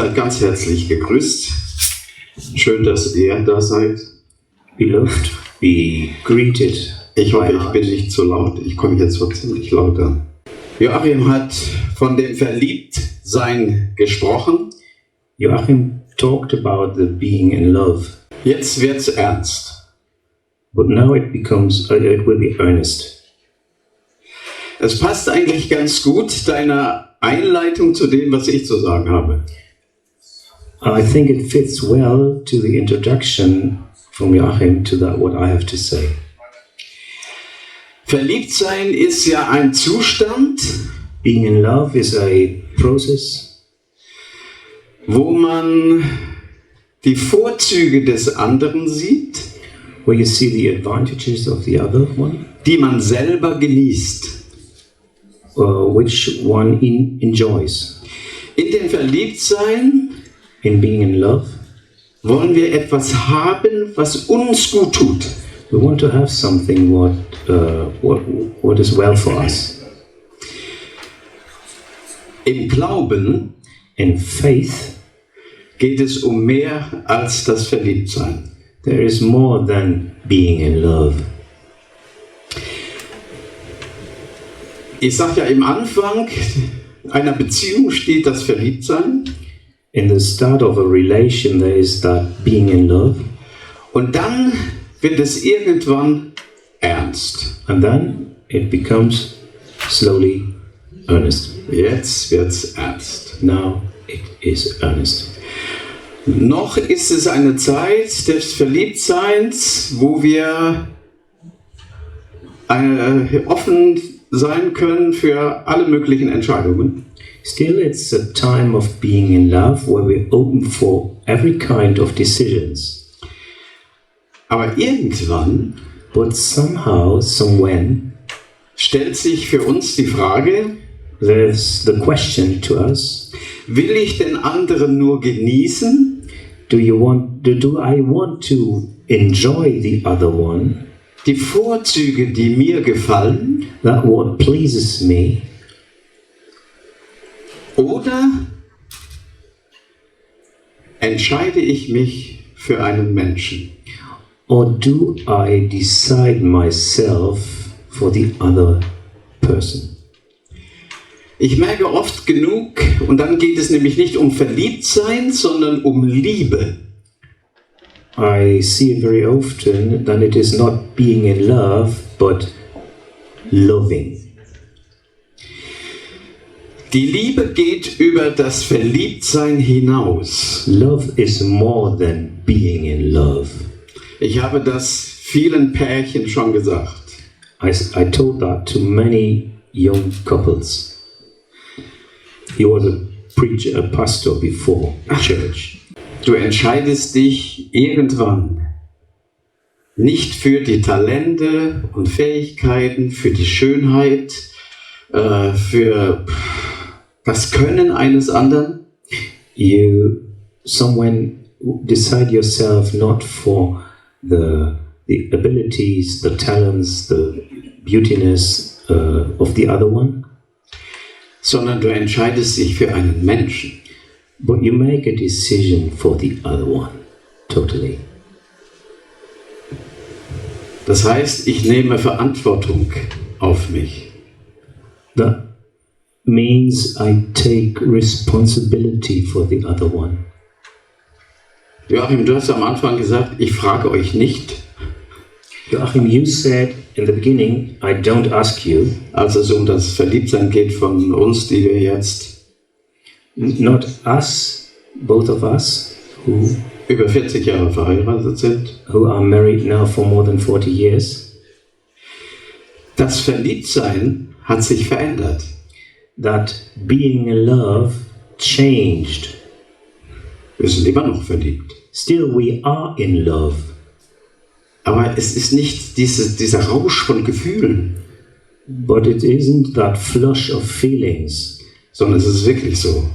Seid ganz herzlich gegrüßt. Schön, dass ihr da seid. Beloved, be greeted. Ich hoffe, ich bin nicht zu laut. Ich komme jetzt so ziemlich laut an. Joachim hat von dem Verliebtsein gesprochen. Joachim talked about the being in love. Jetzt wird's ernst. But now it will be earnest. Es passt eigentlich ganz gut deiner Einleitung zu dem, was ich zu sagen habe. I think it fits well to the introduction from Joachim to what I have to say. Verliebtsein ist ja ein Zustand, Being in love is a process wo man die Vorzüge des anderen sieht, where you see the advantages of the other one, die man selber genießt. which one enjoys. In dem Verliebtsein In being in love, wollen wir etwas haben, was uns gut tut. we want to have something what is well for us. Im Glauben In faith, geht es um mehr als das Verliebtsein. there is more than being in love. Ich sage ja, im Anfang einer Beziehung steht das Verliebtsein In the start of a relation, there is that being in love, und dann wird es irgendwann ernst. and then it becomes slowly earnest. Jetzt wird's ernst. Now it is earnest. Noch ist es eine Zeit des Verliebtseins, wo wir offen sein können für alle möglichen Entscheidungen. Still, it's a time of being in love where we're open for every kind of decisions. Aber irgendwann But somehow, somewhen, stellt sich für uns die Frage, there's the question to us: will ich den anderen nur genießen, do I want to enjoy the other one, die Vorzüge, die mir gefallen, that what pleases me, oder entscheide ich mich für einen Menschen? or do I decide myself for the other person? Ich merke oft genug, und dann geht es nämlich nicht um Verliebtsein, sondern um Liebe. I see it very often that it is not being in love, but loving. Die Liebe geht über das Verliebtsein hinaus. Love is more than being in love. Ich habe das vielen Pärchen schon gesagt. I told that to many young couples. He was a pastor before church. Du entscheidest dich irgendwann nicht für die Talente und Fähigkeiten, für die Schönheit, für das Können eines anderen. You someone decide yourself not for the abilities, the talents, the beautiness of the other one, sondern du entscheidest dich für einen Menschen. but you make a decision for the other one, totally. Das heißt, ich nehme Verantwortung auf mich. That means I take responsibility for the other one. Joachim, du hast am Anfang gesagt, ich frage euch nicht, Joachim, you said in the beginning, I don't ask you, als es um das Verliebtsein geht von uns, die wir jetzt not us, both of us, who über 40 Jahre verheiratet sind. are married now for more than 40 years, Das Verliebtsein hat sich verändert. that being in love changed. Wir sind immer noch verliebt. Still, we are in love, Aber es ist nicht dieser Rausch von Gefühlen, but it isn't that flush of feelings. sondern es ist wirklich so.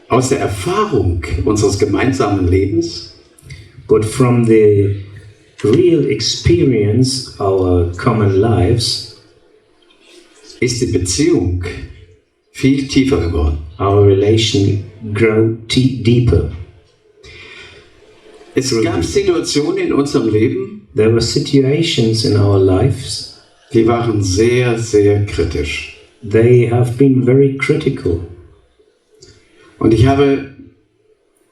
Aus der Erfahrung unseres gemeinsamen Lebens, But from the real experience, our common lives, ist die Beziehung viel tiefer geworden. Our relation grow deeper. Es gab Situationen in unserem Leben, There were situations in our lives. die waren sehr, sehr kritisch. They have been very critical. Und ich habe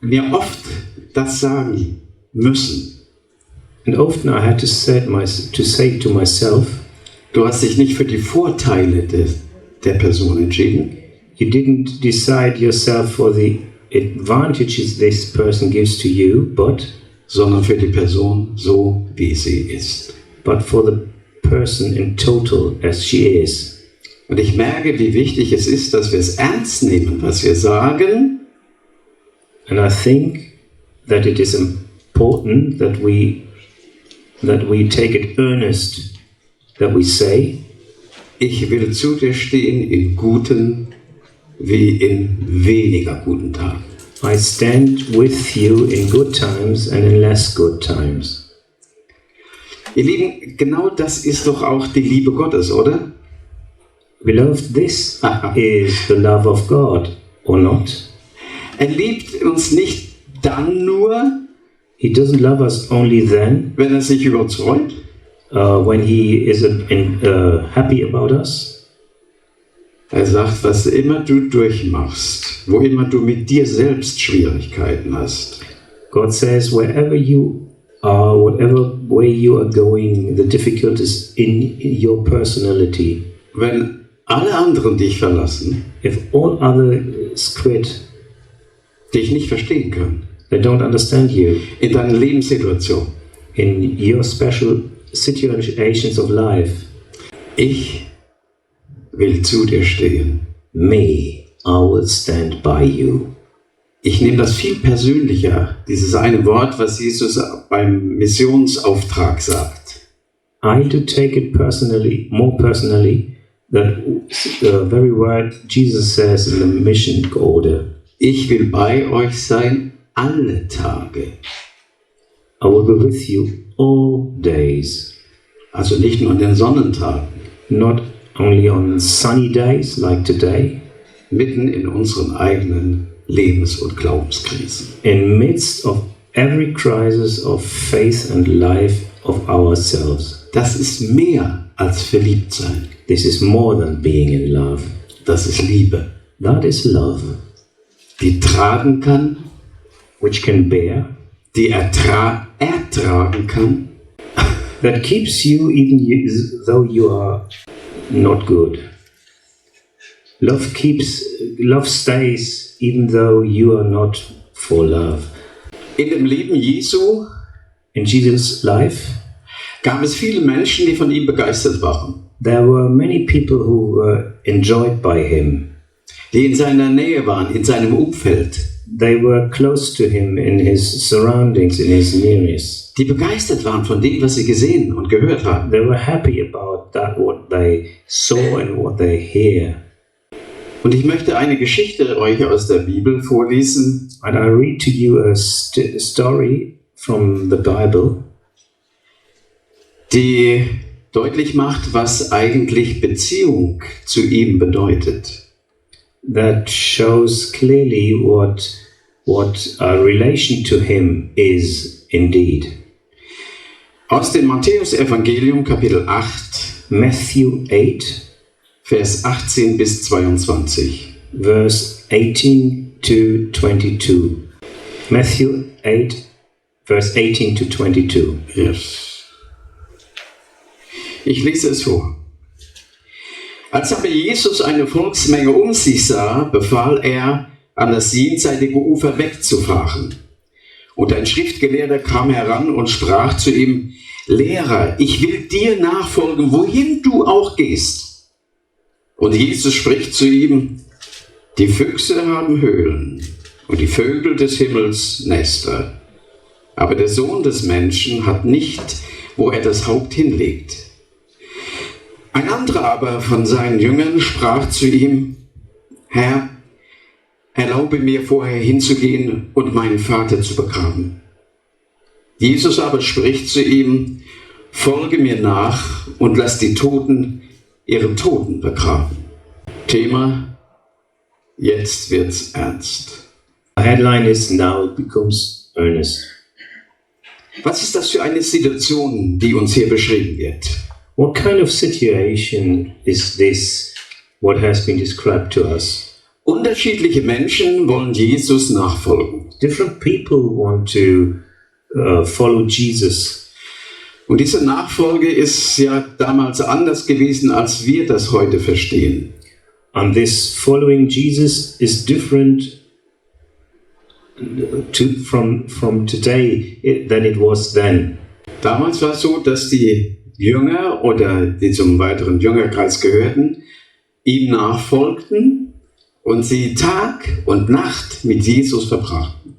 mir oft das sagen müssen. And often I had to say to myself, Du hast dich nicht für die Vorteile der Person entschieden, you didn't decide yourself for the advantages this person gives to you, sondern für die Person so, wie sie ist. but for the person in total as she is. Und ich merke, wie wichtig es ist, dass wir es ernst nehmen, was wir sagen. And I think that it is important that we take it earnest, that we say, Ich will zu dir stehen in guten wie in weniger guten Tagen. I stand with you in good times and in less good times. Ihr Lieben, genau das ist doch auch die Liebe Gottes, oder? Beloved, this is the love of God, or not? Er liebt uns nicht dann nur, He doesn't love us only then, wenn er sich über uns freut, when He is happy about us. Er sagt, was immer du durchmachst, wo immer du mit dir selbst Schwierigkeiten hast, God says, wherever you are, whatever way you are going, the difficulties in your personality, wenn alle anderen dich verlassen, if all others quit, dich nicht verstehen können, they don't understand you in deiner Lebenssituation. in your special situations of life, Ich will zu dir stehen. me, I will stand by you. Ich nehme das viel persönlicher, dieses eine Wort, was Jesus beim Missionsauftrag sagt. I do take it personally, more personally, that very word Jesus says in the mission order. Ich will bei euch sein alle Tage. I will be with you all days, Also nicht nur an den Sonnentagen, not only on sunny days like today, mitten in unseren eigenen Lebens- und Glaubenskrisen. in midst of every crisis of faith and life of ourselves. Das ist mehr als verliebt sein. This is more than being in love. Das ist Liebe, That is love, die tragen kann, which can bear, die ertragen kann, that keeps you even though you are not good. Love stays even though you are not for love. In dem Leben Jesu In Jesus' life, gab es viele Menschen, die von ihm begeistert waren, there were many people who were enjoyed by him. die in seiner Nähe waren, in seinem Umfeld, They were close to him in his surroundings, in his nearness. die begeistert waren von dem, was sie gesehen und gehört haben. They were happy about that, what they saw and what they hear. Und ich möchte eine Geschichte euch aus der Bibel vorlesen, And I read to you a story from the Bible die deutlich macht, was eigentlich Beziehung zu ihm bedeutet. that shows clearly what a relation to him is indeed. Aus dem Matthäus-Evangelium, Kapitel 8, Matthew 8, Vers 18 bis 22. verse 18 to 22. Matthew 8, verse 18 to 22. Yes. Ich lese es vor. Als aber Jesus eine Volksmenge um sich sah, befahl er, an das jenseitige Ufer wegzufahren. Und ein Schriftgelehrter kam heran und sprach zu ihm: Lehrer, ich will dir nachfolgen, wohin du auch gehst. Und Jesus spricht zu ihm: Die Füchse haben Höhlen und die Vögel des Himmels Nester. Aber der Sohn des Menschen hat nicht, wo er das Haupt hinlegt. Ein anderer aber von seinen Jüngern sprach zu ihm: Herr, erlaube mir vorher hinzugehen und meinen Vater zu begraben. Jesus aber spricht zu ihm: Folge mir nach und lass die Toten ihren Toten begraben. Thema: Jetzt wird's ernst. The headline is Now It Becomes Earnest. Was ist das für eine Situation, die uns hier beschrieben wird? What kind of situation is this, what has been described to us? Unterschiedliche Menschen wollen Jesus nachfolgen. Different people want to follow Jesus. Und diese Nachfolge ist ja damals anders gewesen, als wir das heute verstehen. And this following Jesus is different from today than it was then. Damals war es so, dass die Jünger oder die zum weiteren Jüngerkreis gehörten, ihm nachfolgten und sie Tag und Nacht mit Jesus verbrachten.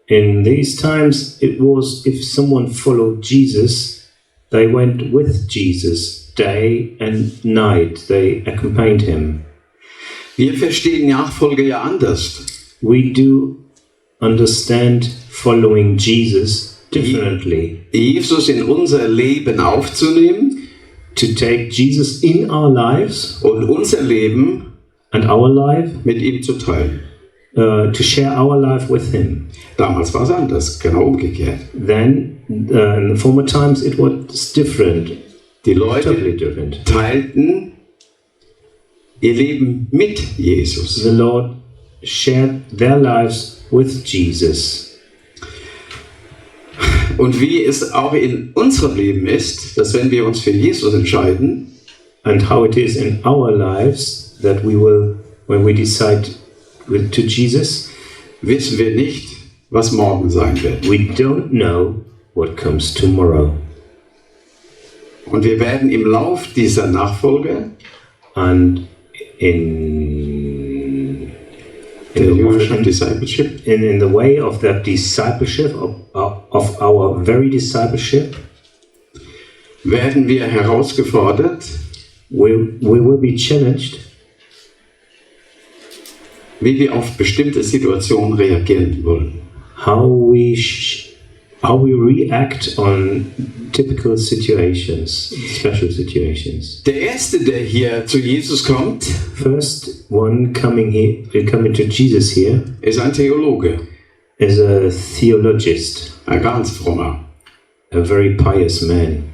In these times, it was if someone followed Jesus, they went with Jesus day and night. They accompanied him. Wir verstehen Nachfolge ja anders. We do understand following Jesus differently. Jesus in unser Leben aufzunehmen, To take Jesus in our lives und unser Leben and our life, mit ihm zu teilen. to share our life with him. Damals war es anders, genau umgekehrt. Then, in the former times, it was different. Die Leute Totally different. teilten ihr Leben mit Jesus. The Lord shared their lives with Jesus. Und wie es auch in unserem Leben ist, dass wenn wir uns für Jesus entscheiden, And how it is in our lives that we will, when we decide to Jesus, wissen wir nicht, was morgen sein wird. we don't know what comes tomorrow. Und wir werden im Lauf dieser Nachfolge And in der Jüngerschaft, Discipleship, in the way of that discipleship, of our very discipleship, werden wir herausgefordert, we will be challenged wie wir auf bestimmte Situationen reagieren wollen. how we react on typical situations, special situations. Der Erste, der hier zu Jesus kommt, First one coming to Jesus here ist ein Theologe, is a theologist, ein ganz frommer. a very pious man,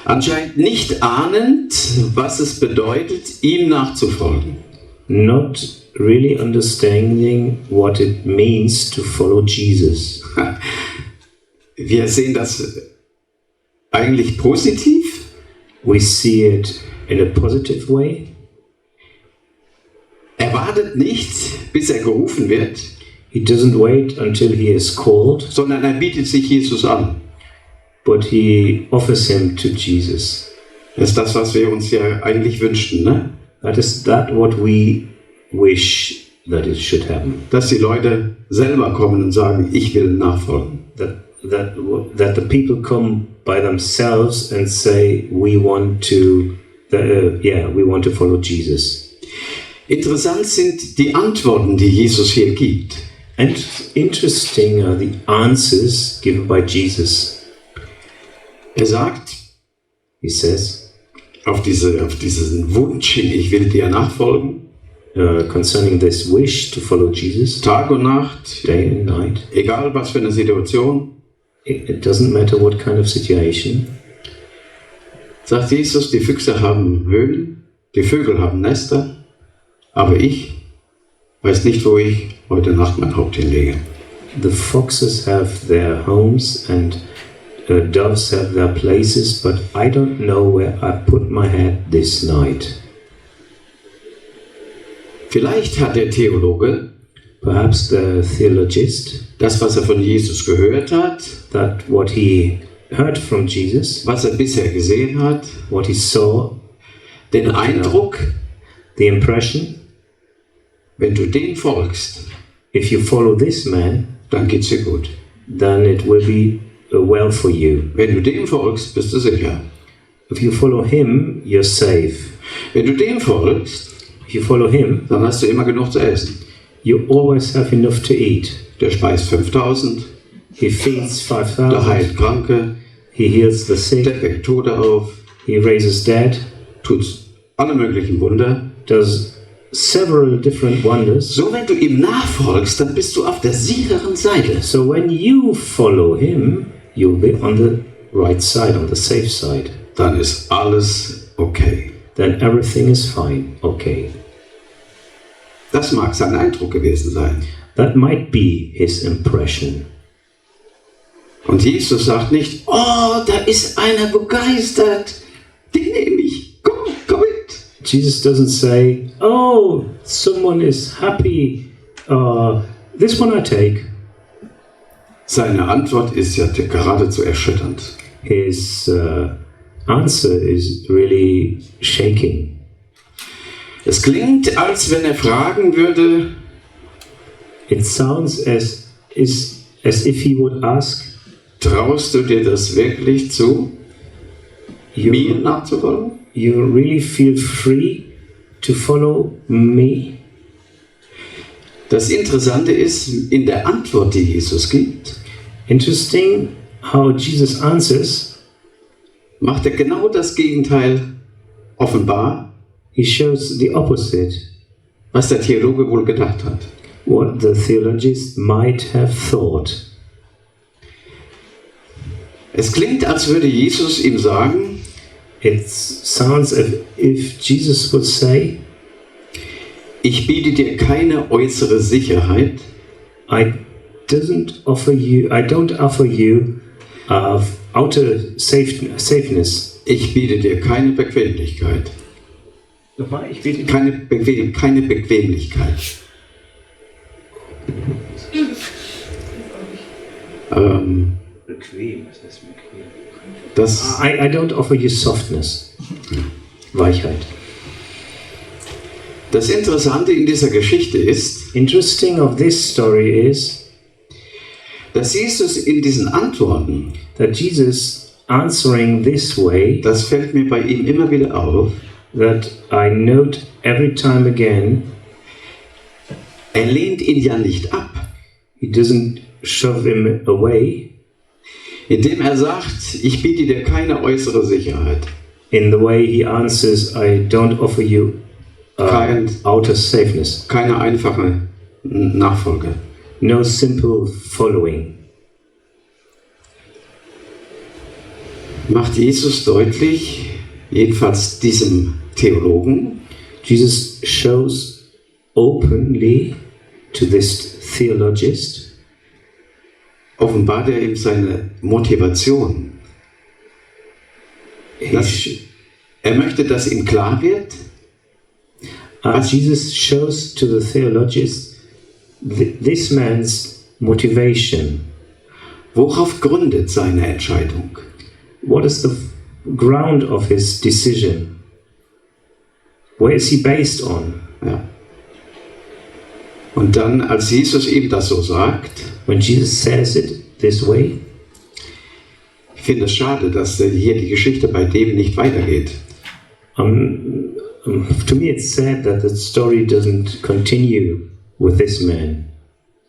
Anscheinend nicht ahnend, was es bedeutet, ihm nachzufolgen. not really understanding what it means to follow Jesus. Wir sehen das eigentlich positiv. We see it in a positive way. Er wartet nicht, bis er gerufen wird, He doesn't wait until he is called, sondern er bietet sich Jesus an. but he offers him to Jesus. Das ist das, was wir uns ja eigentlich wünschten, ne? That is what we wish that it should happen. Dass die Leute selber kommen und sagen, ich will nachfolgen. That the people come by themselves and say, we want to follow Jesus. Interessant sind die Antworten, die Jesus hier gibt. And interesting are the answers given by Jesus. Er sagt, He says, auf diesen Wunsch hin, ich will dir nachfolgen, concerning this wish to follow Jesus, Tag und Nacht, day and night, egal was für eine Situation, it doesn't matter what kind of situation. sagt Jesus, die Füchse haben Höhlen, die Vögel haben Nester, aber ich weiß nicht, wo ich heute Nacht mein Haupt hinlege. The foxes have their homes and doves have their places, but I don't know where I put my head this night. Vielleicht hat der Theologe Perhaps the theologist, das, was er von Jesus gehört hat, that what he heard from Jesus, was er bisher gesehen hat, what he saw, den Eindruck, the impression, wenn du dem folgst, if you follow this man, dann geht's dir gut. then it will be well for you. Wenn du dem folgst, bist du sicher. If you follow him, you're safe. Wenn du dem folgst, If you follow him, dann hast du immer genug zu essen. you always have enough to eat. Der speist 5000, He feeds der 5,000. heilt Kranke, He heals the der sick. weckt Tote auf, He raises dead. tut alle möglichen Wunder. Does several different wonders. So, wenn du ihm nachfolgst, dann bist du auf der sicheren Seite. So when you follow him, you'll be on the right side, on the safe side. Dann ist alles okay. Then everything is fine, okay. Das mag sein Eindruck gewesen sein. That might be his impression. Und Jesus sagt nicht, oh, da ist einer begeistert, den nehme ich, komm mit. Jesus doesn't say, oh, someone is happy, this one I take. Seine Antwort ist ja geradezu erschütternd. His answer is really shaking. Es klingt, als wenn er fragen würde, It sounds as if he would ask, traust du dir das wirklich zu, mir nachzufolgen? You really feel free to follow me? Das Interessante ist, in der Antwort, die Jesus gibt, Interesting how Jesus answers. Macht er genau das Gegenteil offenbar, He shows the opposite, was der Theologe wohl gedacht hat. what the theologist might have thought. Es klingt, als würde Jesus ihm sagen, It sounds as if Jesus would say, ich biete dir keine äußere Sicherheit, I don't offer you outer safeness. ich biete dir keine Bequemlichkeit. Keine Bequemlichkeit. Das, I don't offer you softness. Weichheit. das Interessante in dieser Geschichte ist, Interesting of this story is dass Jesus in diesen Antworten, that Jesus answering this way, das fällt mir bei ihm immer wieder auf, that I note every time again, er lehnt ihn ja nicht ab, he doesn't shove him away indem er sagt, ich biete dir keine äußere Sicherheit, in the way he answers, I don't offer you outer safeness. keine einfache Nachfolge. No simple following. Macht Jesus deutlich, jedenfalls diesem Theologen, Jesus shows openly to this theologist, offenbart er ihm seine Motivation. Er möchte, dass ihm klar wird, Jesus shows to the theologist this man's motivation. worauf gründet seine Entscheidung. What is the ground of his decision? Where is he based on? Ja. Und dann, als Jesus ihm das so sagt, When Jesus says it this way, ich finde es schade, dass hier die Geschichte bei dem nicht weitergeht. to me it's sad that the story doesn't continue with this man.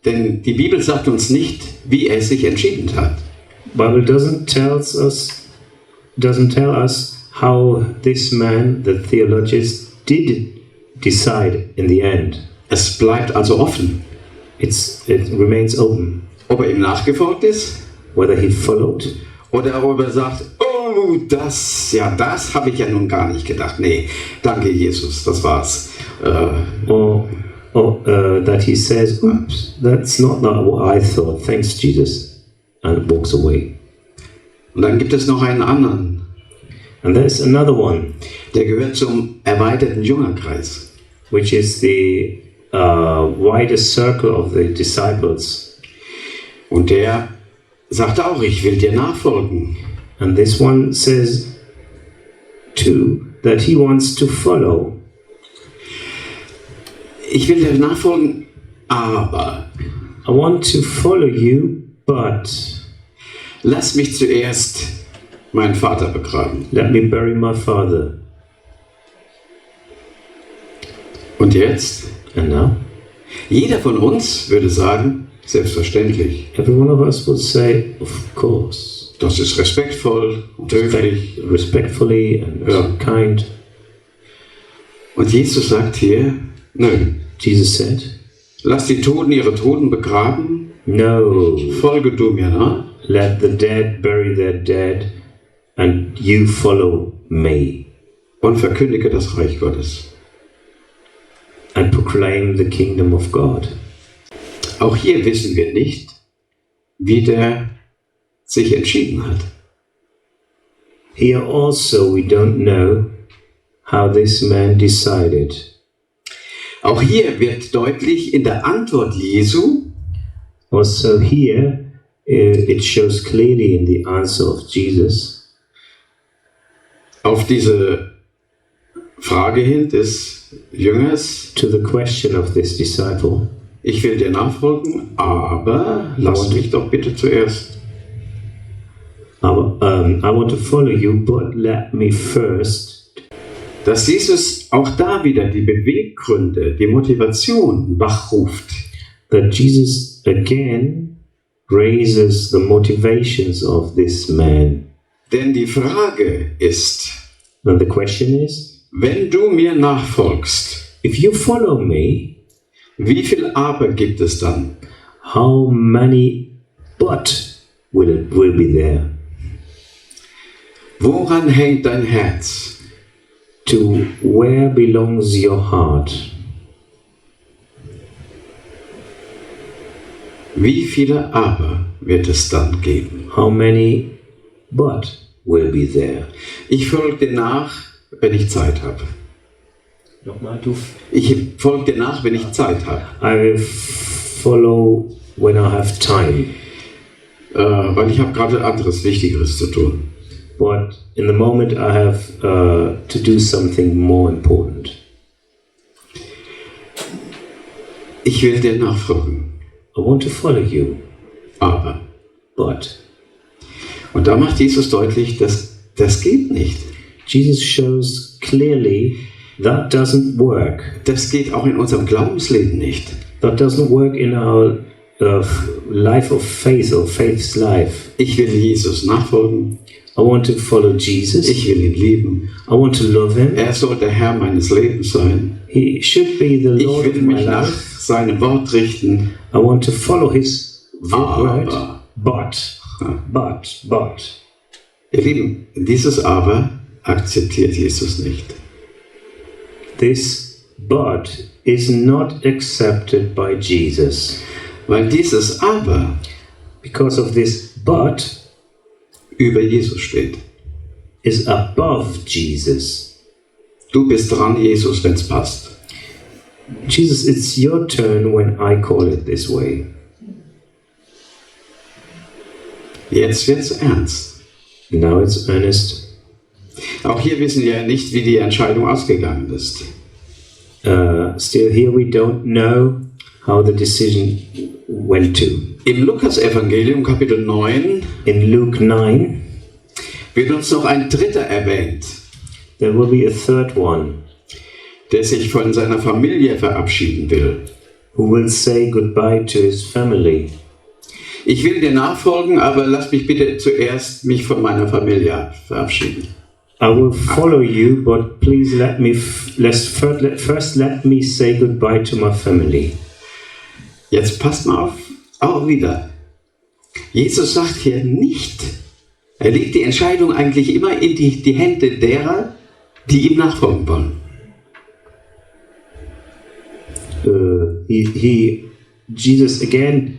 Denn die Bibel sagt uns nicht, wie er sich entschieden hat. Bible doesn't tell us how this man, the theologist, did decide in the end. Es bleibt also offen, It remains open ob er ihm nachgefolgt ist whether he followed oder ob er sagt, oh, das habe ich ja nun gar nicht gedacht. Nee, danke Jesus, das war's. or that he says, oops, that's not what I thought, thanks Jesus, and walks away. Und dann gibt es noch einen anderen, And there's another one, der gehört zum erweiterten Jüngerkreis. which is the wider circle of the disciples. Und der sagt auch, ich will dir nachfolgen. And this one says too that he wants to follow. Ich will dir nachfolgen, aber I want to follow you, but lass mich zuerst meinen Vater begraben. let me bury my father. Und jetzt? And now, Jeder von uns würde sagen, selbstverständlich. every one of us would say, of course, Das ist respektvoll und höflich. respectfully and Ja. kind. Und Jesus sagt hier, Nö. Jesus said, Lass die Toten ihre Toten begraben. no, Folge du mir nach. let the dead bury their dead, and you follow me, Und verkündige das Reich Gottes. and proclaim the kingdom of God. Auch hier wissen wir nicht, wie der sich entschieden hat. Here also we don't know how this man decided. Auch hier wird deutlich in der Antwort Jesu, Also here it shows clearly in the answer of Jesus auf diese Frage hin des Jüngers, to the question of this disciple, ich will dir nachfolgen, aber lass mich doch bitte zuerst. I want to follow you, but let me first. Dass Jesus auch da wieder die Beweggründe, die Motivation wachruft. That Jesus again raises the motivations of this man. Denn die Frage ist, And the question is, wenn du mir nachfolgst, if you follow me, wie viel Aber gibt es dann? how many but will be there? Woran hängt dein Herz? To where belongs your heart? Wie viele Aber wird es dann geben? How many but will be there? Ich folge dir nach, wenn ich Zeit habe. Nochmal, du. Ich folge dir nach, wenn ich Zeit habe. I will follow when I have time. Weil ich habe gerade anderes, Wichtigeres zu tun. But in the moment I have to do something more important. Ich will dir nachfolgen. I want to follow you, Aber. but. Und da macht Jesus deutlich, dass das geht nicht. Jesus shows clearly that doesn't work. Das geht auch in unserem Glaubensleben nicht. That doesn't work in our life of faith or faith's life. Ich will Jesus nachfolgen. I want to follow Jesus. Ich will ihn lieben. I want to love him. Er soll der Herr meines Lebens sein. He should be the Ich Lord will of my mich nach life. seinem Wort richten. I want to follow his word. Aber. But. Ihr Lieben, dieses Aber akzeptiert Jesus nicht. This but is not accepted by Jesus. Weil dieses Aber Because of this but über Jesus steht. is above Jesus. Du bist dran, Jesus, wenn es passt. Jesus, it's your turn when I call it this way. Jetzt wird's ernst. Now it's earnest. Auch hier wissen wir ja nicht, wie die Entscheidung ausgegangen ist. Still here we don't know how the decision went to. Im Lukas-Evangelium, Kapitel 9, In Luke 9, wird uns noch ein dritter erwähnt, there will be a third one der sich von seiner Familie verabschieden will. who will say goodbye to his family. Ich will dir nachfolgen, aber lass mich bitte zuerst mich von meiner Familie verabschieden. I will follow you, but please first let me say goodbye to my family. Jetzt passt mal auf, auch wieder. Jesus sagt hier nicht, er legt die Entscheidung eigentlich immer in die Hände derer, die ihm nachfolgen wollen. Jesus again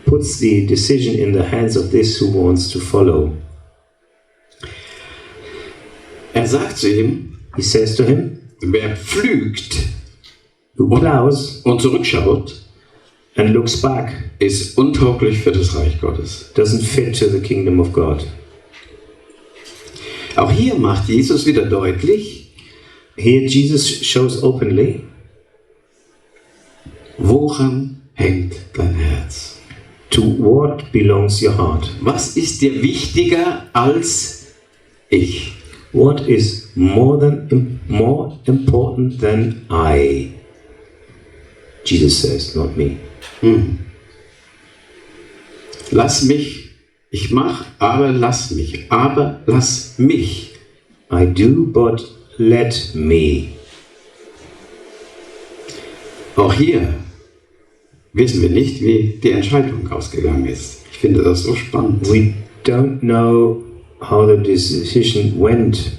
puts the decision in the hands of this who wants to follow. Er sagt zu ihm, He says to him, wer pflügt who plows und zurückschaut, and looks back ist untauglich für das Reich Gottes. doesn't fit to the kingdom of God. Auch hier macht Jesus wieder deutlich, Here Jesus shows openly, woran hängt dein Herz? to what belongs your heart. Was ist dir wichtiger als ich? What is more important than I? Jesus says, not me. Lass mich, ich mach, aber lass mich, I do, but let me. Auch hier wissen wir nicht, wie die Entscheidung ausgegangen ist. Ich finde das so spannend. We don't know how the decision went.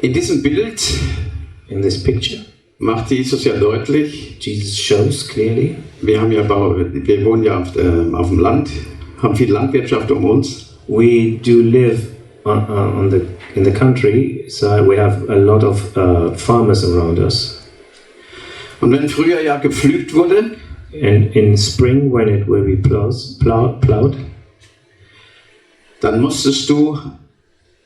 In diesem Bild In this picture, macht Jesus ja deutlich, Jesus shows clearly, wir wohnen ja auf dem Land, haben viel Landwirtschaft um uns. we do live in the country, so we have a lot of farmers around us. Und wenn früher ja gepflügt wurde, And in spring, when it will be plowed, dann musstest du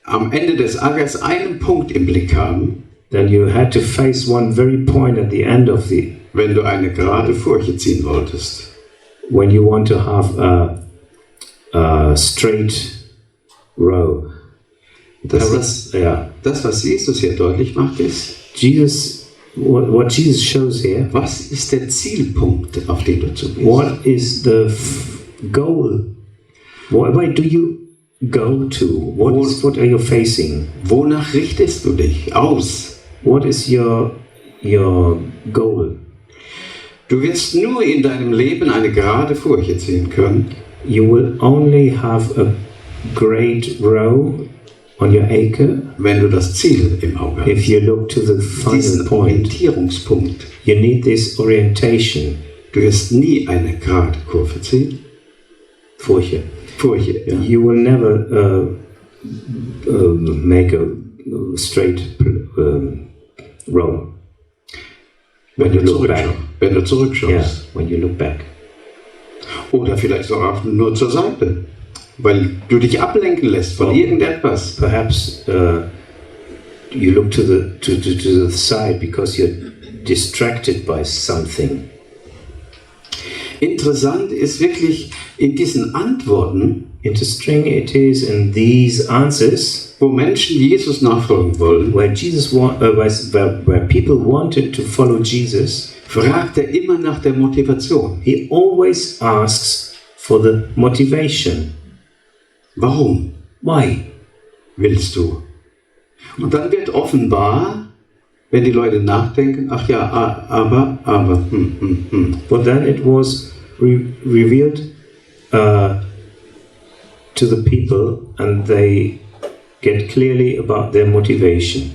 am Ende des Ackers einen Punkt im Blick haben, then you had to face one very point at the end of wenn du eine gerade Furche ziehen wolltest. when you want to have a straight row. Das, was Jesus hier deutlich macht, ist, What Jesus shows here, was ist der Zielpunkt, auf den du zugehst? what is the goal? Where do you go to? What are you facing? Wonach richtest du dich aus? What is your goal? Du wirst nur in deinem Leben eine gerade Furche ziehen können, You will only have a great row on your acre wenn du das Ziel im Auge hast. if you look to the final Diesen point. Orientierungspunkt. You need this orientation. Du wirst nie eine gerade Kurve ziehen. Furche. Ja. You will never make a straight row. Wenn du Yeah, zurückschaust. when you look back. Oder vielleicht auch nur zur Seite. Weil du dich ablenken lässt von irgendetwas. Perhaps you look to the side because you're distracted by something. Interessant ist wirklich in diesen Antworten, Interesting it is in these answers wo Menschen Jesus nachfolgen wollen, where where people wanted to follow Jesus. fragt er immer nach der Motivation. He always asks for the motivation. Warum Why? willst du? Und dann wird offenbar, wenn die Leute nachdenken, ach ja, aber. But then it was revealed to the people, and they get clearly about their motivation.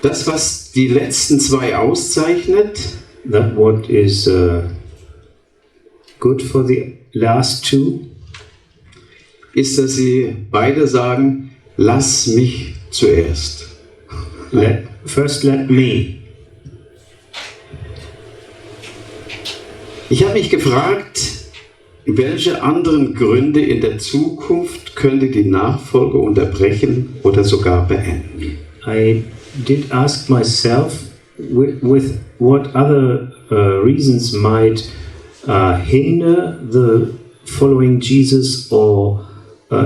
Das, was die letzten zwei auszeichnet, That what is good for the last two ist, dass sie beide sagen, lass mich zuerst. First let me. Ich habe mich gefragt, welche anderen Gründe in der Zukunft könnte die Nachfolge unterbrechen oder sogar beenden? I did ask myself with what other reasons might hinder the following Jesus or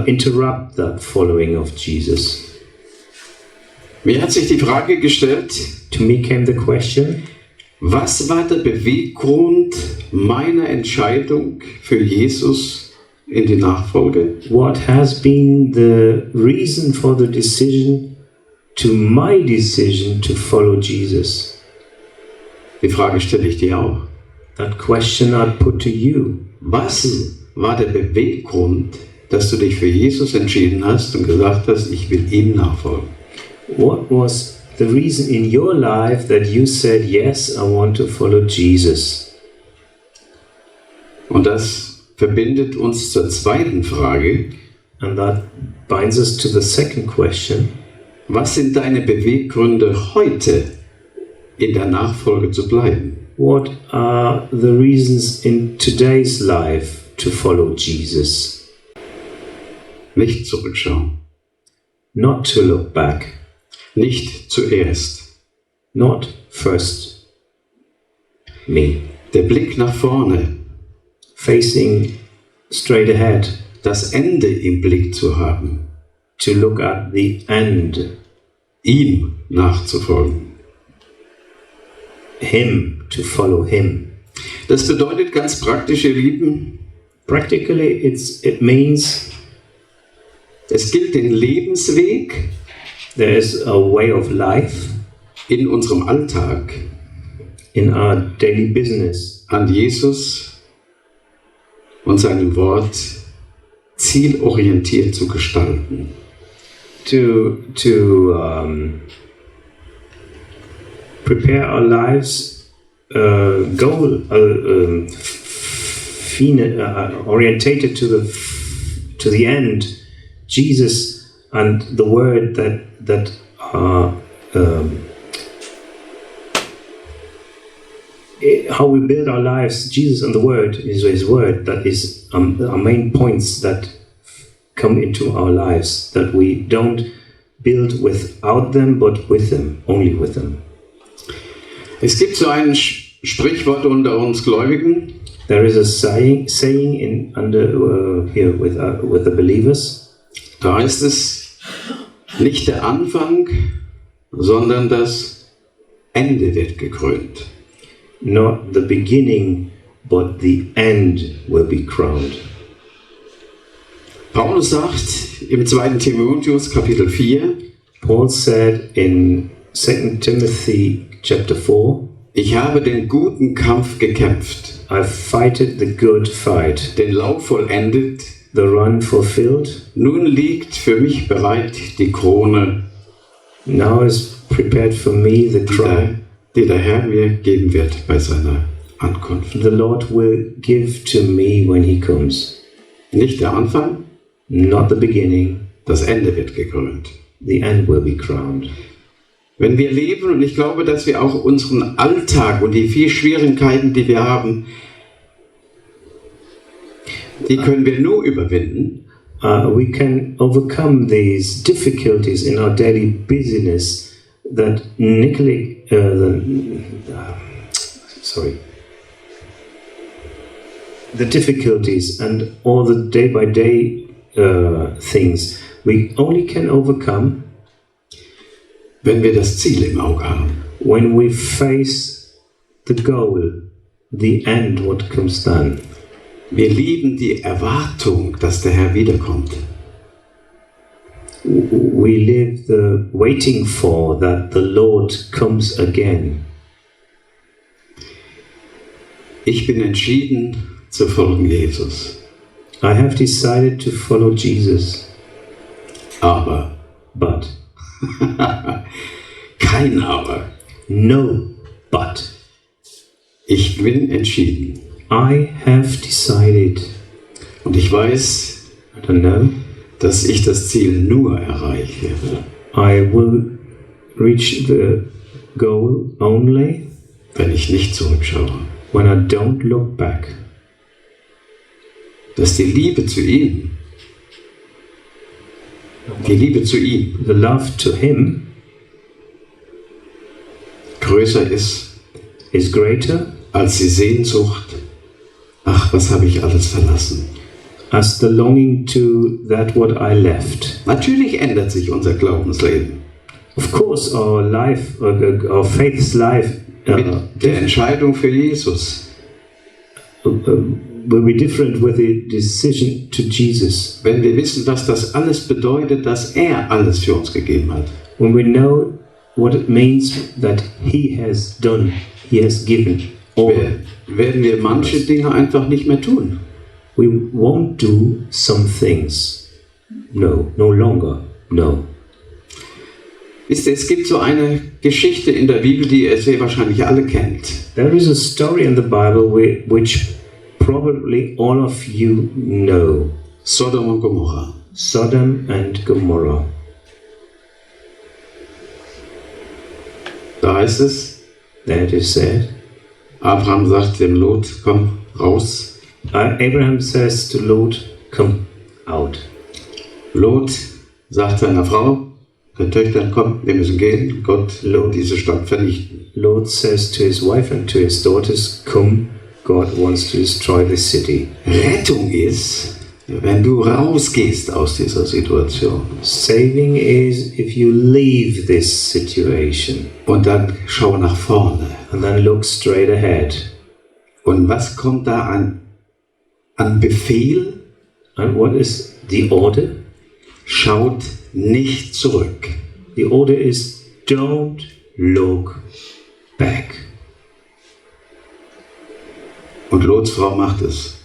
interrupt that following of Jesus. Mir hat sich die Frage gestellt, To me came the question, was war der Beweggrund meiner Entscheidung für Jesus in die Nachfolge? what has been the reason for the decision to follow Jesus? Die Frage stelle ich dir auch. That question I'd put to you. Was war der Beweggrund, dass du dich für Jesus entschieden hast und gesagt hast, ich will ihm nachfolgen? What was the reason in your life that you said, yes, I want to follow Jesus? Und das verbindet uns zur zweiten Frage. And that binds us to the second question. Was sind deine Beweggründe heute in der Nachfolge zu bleiben? What are the reasons in today's life to follow Jesus? Nicht zurückschauen, Not to look back, nicht zuerst. not first me. Der Blick nach vorne, Facing straight ahead, das Ende im Blick zu haben, to look at the end, ihm nachzufolgen. Him, to follow Him. Das bedeutet ganz praktisch, ihr Lieben, Practically, it means es gilt den Lebensweg There is a way of life in unserem Alltag in our daily business an Jesus und seinem Wort zielorientiert zu gestalten. to prepare our lives orientated to the end, Jesus and the word that how we build our lives, Jesus and the word is his word, that is our main points that come into our lives, that we don't build without them, but with them, only with them. Es gibt so ein Sprichwort unter uns Gläubigen. There is a saying here with the believers. Da heißt es, nicht der Anfang, sondern das Ende wird gekrönt. Not the beginning, but the end will be crowned. Paulus sagt im 2. Timotheus Kapitel 4, Paul said in 2 Timothy chapter 4, ich habe den guten Kampf gekämpft, I've fighted the good fight, den Lauf vollendet, the run fulfilled. nun liegt für mich bereit die Krone, Now is prepared for me the crown, die der Herr mir geben wird bei seiner Ankunft. the Lord will give to me when he comes. Nicht der Anfang, Not the beginning, das Ende wird gekrönt. the end will be crowned. Wenn wir leben, und ich glaube, dass wir auch unseren Alltag und die vielen Schwierigkeiten, die wir haben, die können wir nur überwinden, We can overcome these difficulties in our daily busyness that the difficulties and all the day-by-day things we only can overcome wenn wir das Ziel im Auge haben. when we face the goal, the end, what comes then. Wir lieben die Erwartung, dass der Herr wiederkommt. We live the waiting for that the Lord comes again. Ich bin entschieden zu folgen Jesus. I have decided to follow Jesus, Aber, but kein Aber. no, but Ich bin entschieden. I have decided, Und ich weiß, I don't know, dass ich das Ziel nur erreiche, I will reach the goal only wenn ich nicht zurückschaue. when I don't look back. Dass die Liebe zu ihm, die Liebe zu ihm The love to Him größer ist is greater als die Sehnsucht, ach, was habe ich alles verlassen. as the longing to that what I left. Natürlich ändert sich unser Glaubensleben Of course, our life, our faith's life, mit der Entscheidung für Jesus. will be different with the decision to Jesus. Wenn wir wissen, was das alles bedeutet, dass er alles für uns gegeben hat. When we know what it means that He has done, He has given all, Werden wir manche Dinge einfach nicht mehr tun. we won't do some things. No longer. No. Wisst ihr, es gibt so eine Geschichte in der Bibel, die ihr sehr wahrscheinlich alle kennt. There is a story in the Bible which probably all of you know. Sodom und Gomorra. Sodom and Gomorrah. Da heißt es, There it is said. Abraham sagt dem Lot, komm raus. Abraham says to Lot, come out. Lot sagt seiner Frau, den Töchtern, komm, wir müssen gehen. Gott wird diese Stadt vernichten. Lot says to his wife and to his daughters, come, God wants to destroy the city. Rettung ist, wenn du rausgehst aus dieser Situation. Saving is if you leave this situation Und dann schau nach vorne. and then look straight ahead. Und was kommt da an Befehl? And what is the order? Schaut nicht zurück. The order is don't look back. Und Lots Frau macht es.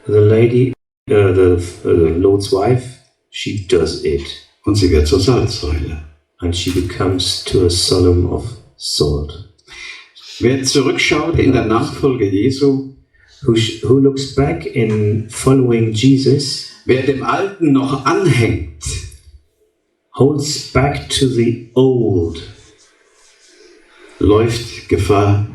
The lady, Lot's wife, she does it. Und sie wird zur Salzsäule. And she becomes to a solemn of salt. Wer zurückschaut in der Nachfolge Jesu, Who looks back in following Jesus, wer dem Alten noch anhängt, holds back to the old, läuft Gefahr,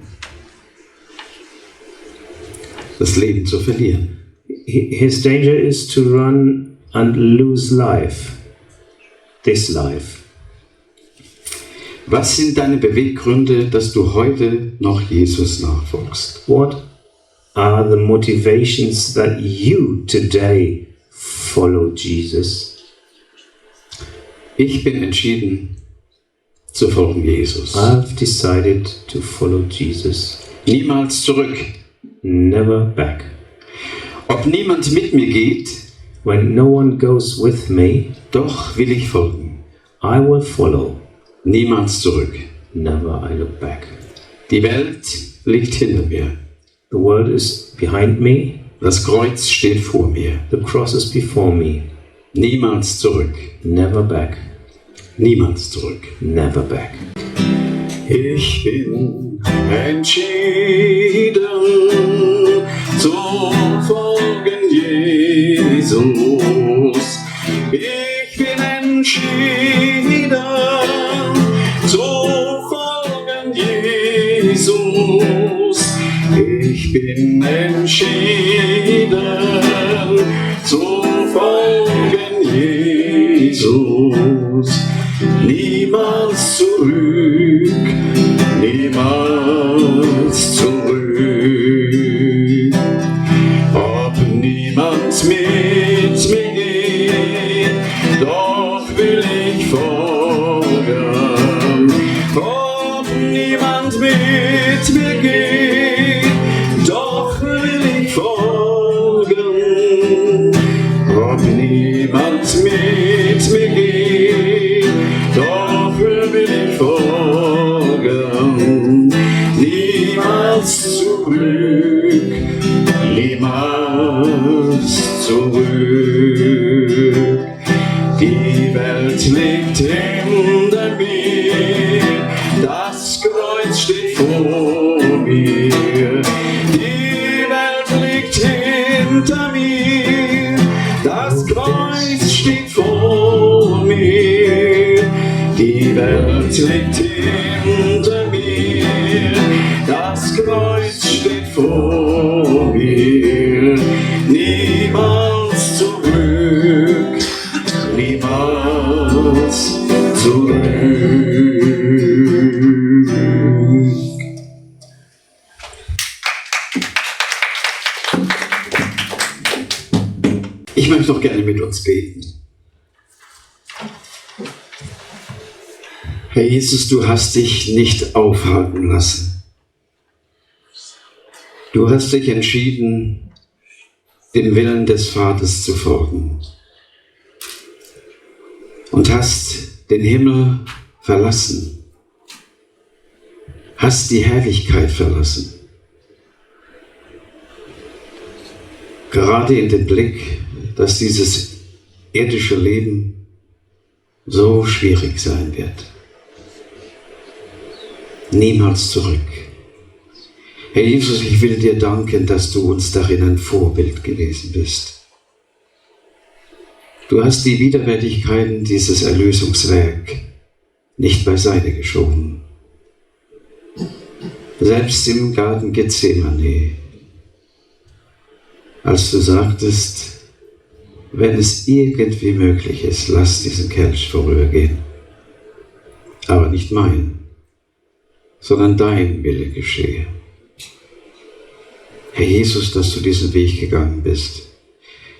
das Leben zu verlieren. His danger is to run and lose life, this life. Was sind deine Beweggründe, dass du heute noch Jesus nachfolgst? What are the motivations that you today follow Jesus? Ich bin entschieden zu folgen Jesus. I've decided to follow Jesus. Niemals zurück. Never back. Ob niemand mit mir geht, When no one goes with me, doch will ich folgen. I will follow. Niemals zurück. Never I look back. Die Welt liegt hinter mir. The world is behind me. Das Kreuz steht vor mir. The cross is before me. Niemals zurück. Never back. Niemals zurück. Never back. Ich bin entschieden zu folgen Jesus. Ich bin entschieden zu folgen Jesus. Ich bin entschieden zu folgen Jesus. Niemals zurück, niemals zurück. Ob niemand mit mir geht, doch will ich folgen. Ob niemand mit mir geht, doch will ich folgen. Ob niemand mit mir geht, doch will ich folgen. Niemals zurück, niemals zurück. Die Welt liegt hinter mir, das Kreuz steht vor mir. Die Welt liegt hinter mir, das Kreuz steht vor mir. Die Welt liegt hinter mir, das Kreuz steht vor mir. Niemals zurück, niemals zurück. Ich möchte doch gerne mit uns beten. Herr Jesus, du hast dich nicht aufhalten lassen. Du hast dich entschieden, dem Willen des Vaters zu folgen. Und hast den Himmel verlassen. Hast die Herrlichkeit verlassen. Gerade in dem Blick, dass dieses irdische Leben so schwierig sein wird. Niemals zurück. Herr Jesus, ich will dir danken, dass du uns darin ein Vorbild gewesen bist. Du hast die Widerwärtigkeiten dieses Erlösungswerk nicht beiseite geschoben. Selbst im Garten Gethsemane, als du sagtest, wenn es irgendwie möglich ist, lass diesen Kelch vorübergehen. Aber nicht mein, sondern dein Wille geschehe. Herr Jesus, dass du diesen Weg gegangen bist,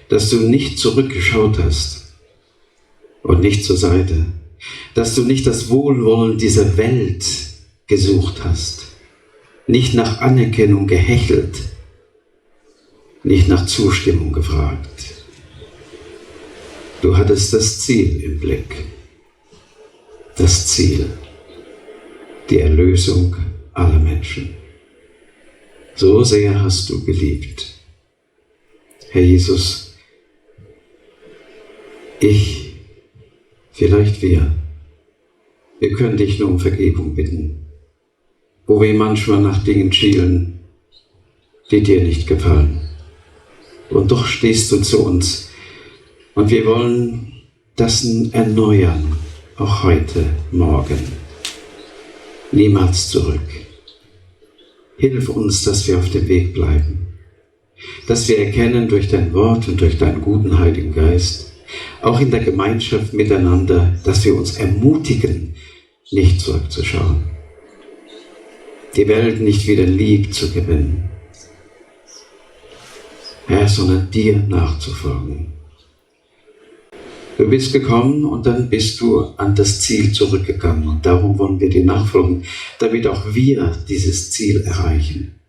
dass du nicht zurückgeschaut hast und nicht zur Seite, dass du nicht das Wohlwollen dieser Welt gesucht hast, nicht nach Anerkennung gehechelt, nicht nach Zustimmung gefragt. Du hattest das Ziel im Blick. das Ziel, die Erlösung aller Menschen. So sehr hast du geliebt. Herr Jesus, vielleicht wir können dich nur um Vergebung bitten, wo wir manchmal nach Dingen schielen, die dir nicht gefallen. Und doch stehst du zu uns und wir wollen das erneuern, auch heute, morgen. Niemals zurück. Hilf uns, dass wir auf dem Weg bleiben, dass wir erkennen durch dein Wort und durch deinen guten Heiligen Geist, auch in der Gemeinschaft miteinander, dass wir uns ermutigen, nicht zurückzuschauen, die Welt nicht wieder lieb zu gewinnen, Herr, sondern dir nachzufolgen. Du bist gekommen und dann bist du an das Ziel zurückgegangen und darum wollen wir dir nachfolgen, damit auch wir dieses Ziel erreichen.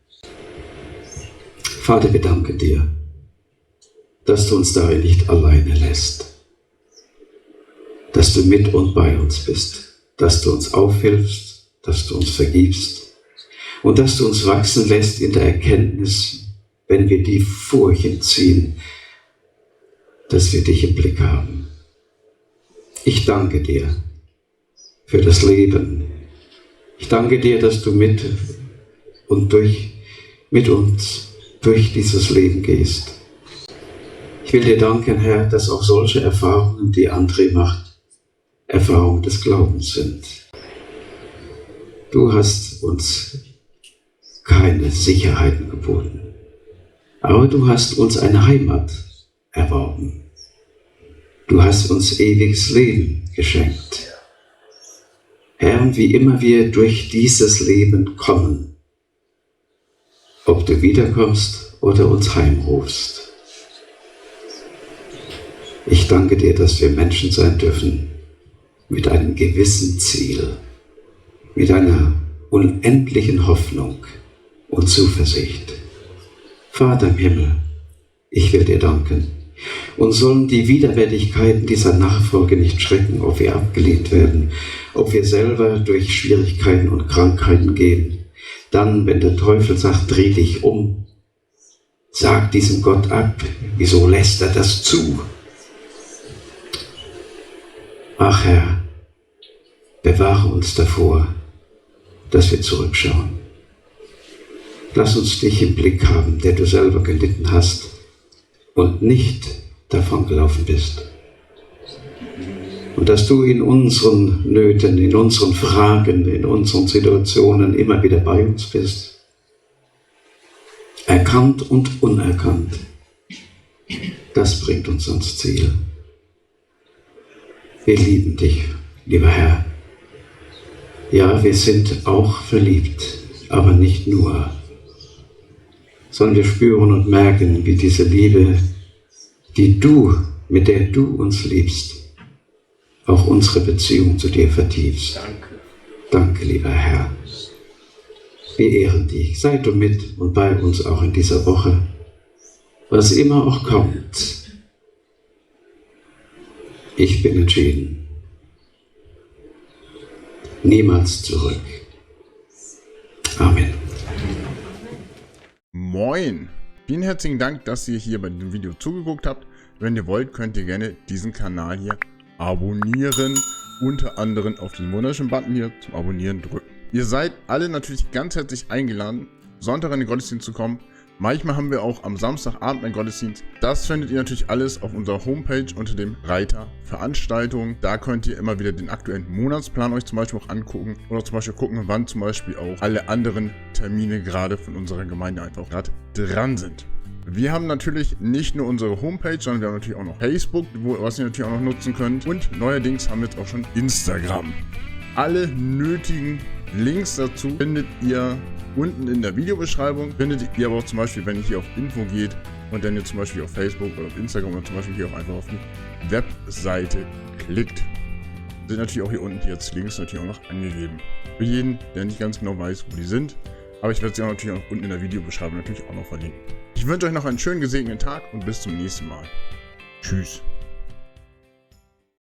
Vater, wir danken dir, dass du uns darin nicht alleine lässt, dass du mit und bei uns bist, dass du uns aufhilfst, dass du uns vergibst und dass du uns wachsen lässt in der Erkenntnis, wenn wir die Furchen ziehen, dass wir dich im Blick haben. Ich danke dir für das Leben. Ich danke dir, dass du mit uns durch dieses Leben gehst. Ich will dir danken, Herr, dass auch solche Erfahrungen, die André macht, Erfahrungen des Glaubens sind. Du hast uns keine Sicherheiten geboten, aber du hast uns eine Heimat erworben. Du hast uns ewiges Leben geschenkt. Herr, und wie immer wir durch dieses Leben kommen, ob du wiederkommst oder uns heimrufst, ich danke dir, dass wir Menschen sein dürfen mit einem gewissen Ziel, mit einer unendlichen Hoffnung und Zuversicht. Vater im Himmel, ich will dir danken. Und sollen die Widerwärtigkeiten dieser Nachfolge nicht schrecken, ob wir abgelehnt werden, ob wir selber durch Schwierigkeiten und Krankheiten gehen. Dann, wenn der Teufel sagt, dreh dich um, sag diesem Gott ab, wieso lässt er das zu? Ach Herr, bewahre uns davor, dass wir zurückschauen. Lass uns dich im Blick haben, der du selber gelitten hast und nicht davon gelaufen bist. Und dass du in unseren Nöten, in unseren Fragen, in unseren Situationen immer wieder bei uns bist. Erkannt und unerkannt. Das bringt uns ans Ziel. Wir lieben dich, lieber Herr. Ja, wir sind auch verliebt, aber nicht nur. Sondern wir spüren und merken, wie diese Liebe, mit der du uns liebst, auch unsere Beziehung zu dir vertiefst. Danke, lieber Herr. Wir ehren dich. Sei du mit und bei uns auch in dieser Woche, was immer auch kommt. Ich bin entschieden. Niemals zurück. Amen. Moin! Vielen herzlichen Dank, dass ihr hier bei diesem Video zugeguckt habt. Wenn ihr wollt, könnt ihr gerne diesen Kanal hier abonnieren. Unter anderem auf den wunderschönen Button hier zum Abonnieren drücken. Ihr seid alle natürlich ganz herzlich eingeladen, Sonntag in den Gottesdienst zu kommen. Manchmal haben wir auch am Samstagabend einen Gottesdienst. Das findet ihr natürlich alles auf unserer Homepage unter dem Reiter Veranstaltungen. Da könnt ihr immer wieder den aktuellen Monatsplan euch zum Beispiel auch angucken oder zum Beispiel gucken, wann zum Beispiel auch alle anderen Termine gerade von unserer Gemeinde einfach gerade dran sind. Wir haben natürlich nicht nur unsere Homepage, sondern wir haben natürlich auch noch Facebook, was ihr natürlich auch noch nutzen könnt. Und neuerdings haben wir jetzt auch schon Instagram. Alle nötigen Links dazu findet ihr unten in der Videobeschreibung. Findet ihr aber auch zum Beispiel, wenn ihr hier auf Info geht und dann ihr zum Beispiel auf Facebook oder auf Instagram oder zum Beispiel hier auch einfach auf die Webseite klickt. Sind natürlich auch hier unten jetzt Links natürlich auch noch angegeben. Für jeden, der nicht ganz genau weiß, wo die sind. Aber ich werde sie auch natürlich auch unten in der Videobeschreibung natürlich auch noch verlinken. Ich wünsche euch noch einen schönen gesegneten Tag und bis zum nächsten Mal. Tschüss.